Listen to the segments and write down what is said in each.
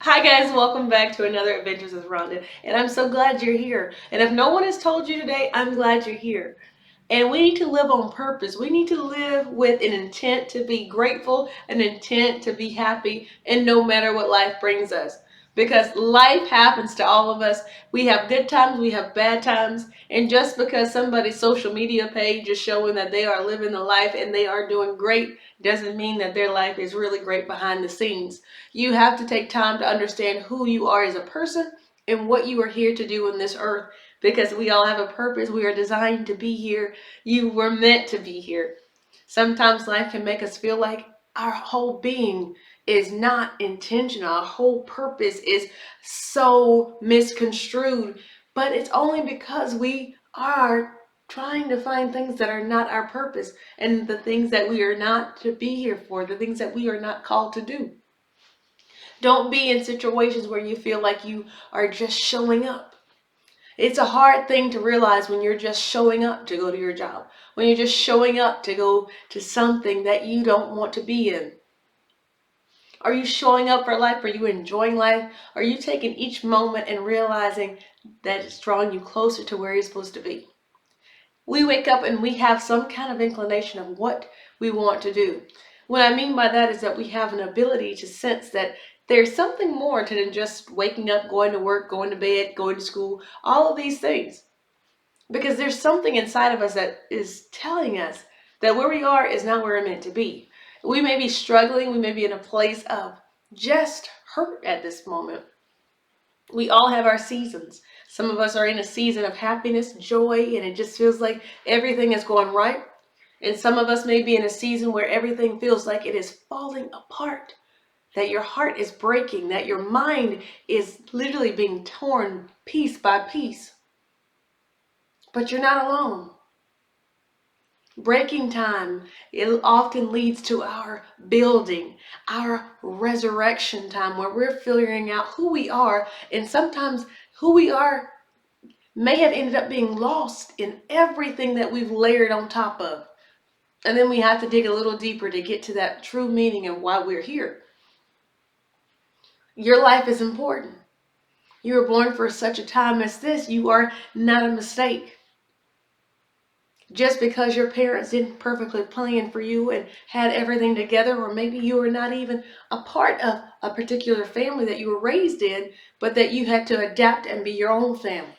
Hi guys, welcome back to another Adventures with Rhonda. And I'm so glad you're here. And if no one has told you today, I'm glad you're here. And we need to live on purpose. We need to live with an intent to be grateful, an intent to be happy, and no matter what life brings us. Because life happens to all of us. We have good times, we have bad times. And just because somebody's social media page is showing that they are living the life and they are doing great doesn't mean that their life is really great behind the scenes. You have to take time to understand who you are as a person and what you are here to do on this earth, because we all have a purpose. We are designed to be here. You were meant to be here. Sometimes life can make us feel like our whole being is not intentional. Our whole purpose is so misconstrued, but it's only because we are trying to find things that are not our purpose and the things that we are not to be here for, the things that we are not called to do. Don't be in situations where you feel like you are just showing up. It's a hard thing to realize when you're just showing up to go to your job, when you're just showing up to go to something that you don't want to be in. Are you showing up for life? Are you enjoying life? Are you taking each moment and realizing that it's drawing you closer to where you're supposed to be? We wake up and we have some kind of inclination of what we want to do. What I mean by that is that we have an ability to sense that there's something more to than just waking up, going to work, going to bed, going to school, all of these things. Because there's something inside of us that is telling us that where we are is not where we're meant to be. We may be struggling, we may be in a place of just hurt at this moment. We all have our seasons. Some of us are in a season of happiness, joy, and it just feels like everything is going right. And some of us may be in a season where everything feels like it is falling apart, that your heart is breaking, that your mind is literally being torn piece by piece. But you're not alone. Breaking time, it often leads to our building, our resurrection time, where we're figuring out who we are, and sometimes who we are may have ended up being lost in everything that we've layered on top of. And then we have to dig a little deeper to get to that true meaning of why we're here. Your life is important. You were born for such a time as this. You are not a mistake. Just because your parents didn't perfectly plan for you and had everything together, or maybe you were not even a part of a particular family that you were raised in, but that you had to adapt and be your own family.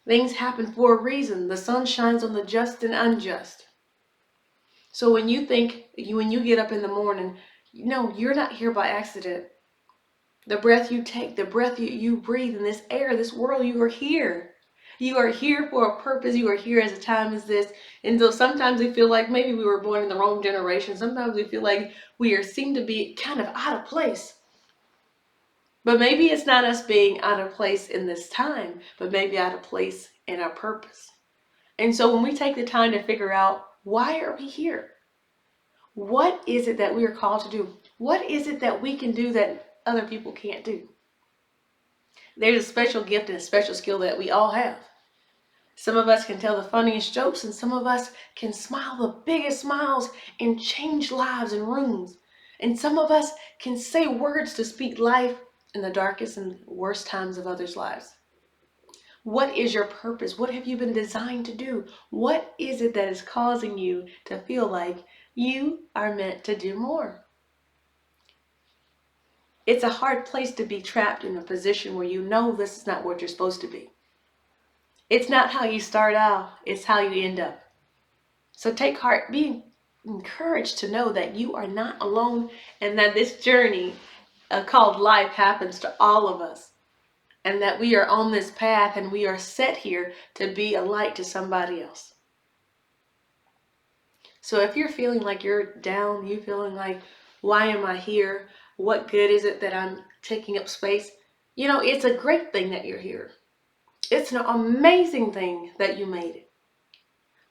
Things happen for a reason. The sun shines on the just and unjust. So when you get up in the morning, no, you're not here by accident. The breath you take, the breath you breathe in this air, this world, you are here. You are here for a purpose. You are here as a time as this. And so sometimes we feel like maybe we were born in the wrong generation. Sometimes we feel like seem to be kind of out of place. But maybe it's not us being out of place in this time, but maybe out of place in our purpose. And so when we take the time to figure out, why are we here? What is it that we are called to do? What is it that we can do that other people can't do? There's a special gift and a special skill that we all have. Some of us can tell the funniest jokes, and some of us can smile the biggest smiles and change lives and rooms. And some of us can say words to speak life in the darkest and worst times of others' lives. What is your purpose? What have you been designed to do? What is it that is causing you to feel like you are meant to do more? It's a hard place to be trapped in a position where you know this is not what you're supposed to be. It's not how you start out, it's how you end up. So take heart, be encouraged to know that you are not alone and that this journey called life happens to all of us. And that we are on this path and we are set here to be a light to somebody else. So if you're feeling like you're down, you feeling like, why am I here? What good is it that I'm taking up space? It's a great thing that you're here. It's an amazing thing that you made it.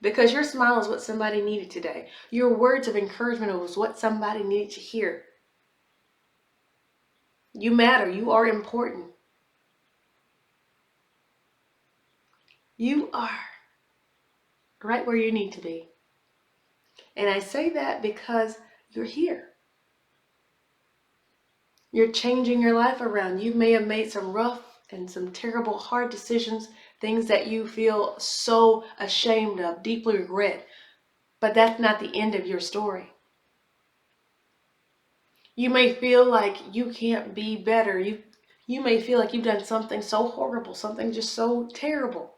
Because your smile is what somebody needed today. Your words of encouragement was what somebody needed to hear. You matter. You are important. You are right where you need to be. And I say that because you're here. You're changing your life around. You may have made some rough and some terrible, hard decisions, things that you feel so ashamed of, deeply regret. But that's not the end of your story. You may feel like you can't be better. You may feel like you've done something so horrible, something just so terrible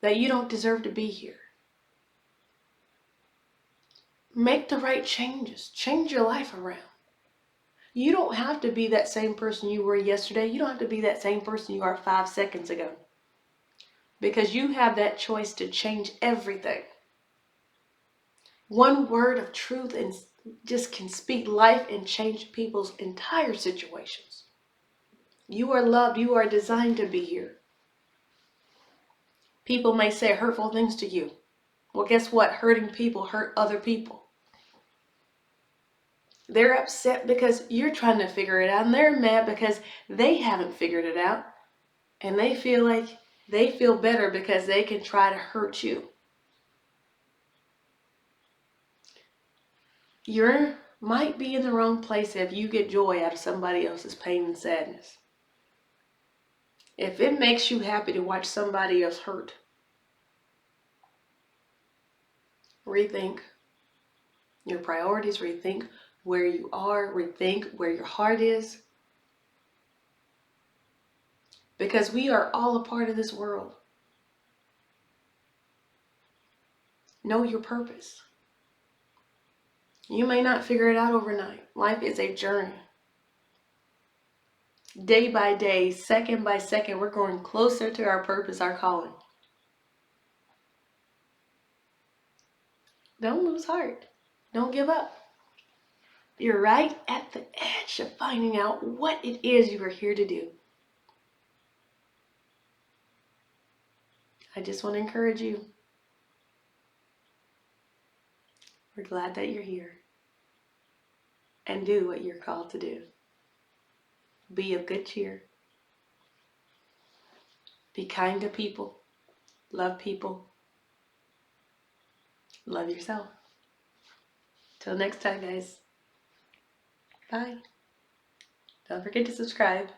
that you don't deserve to be here. Make the right changes. Change your life around. You don't have to be that same person you were yesterday. You don't have to be that same person you are 5 seconds ago. Because you have that choice to change everything. One word of truth and just can speak life and change people's entire situations. You are loved. You are designed to be here. People may say hurtful things to you. Well, guess what? Hurting people hurt other people. They're upset because you're trying to figure it out, and they're mad because they haven't figured it out, and they feel like they feel better because they can try to hurt you. You might be in the wrong place if you get joy out of somebody else's pain and sadness. If it makes you happy to watch somebody else hurt, rethink your priorities, rethink where you are, rethink where your heart is. Because we are all a part of this world. Know your purpose. You may not figure it out overnight. Life is a journey. Day by day, second by second, we're growing closer to our purpose, our calling. Don't lose heart. Don't give up. You're right at the edge of finding out what it is you are here to do. I just want to encourage you. We're glad that you're here. And do what you're called to do. Be of good cheer. Be kind to people. Love people. Love yourself. Till next time, guys. Bye. Don't forget to subscribe.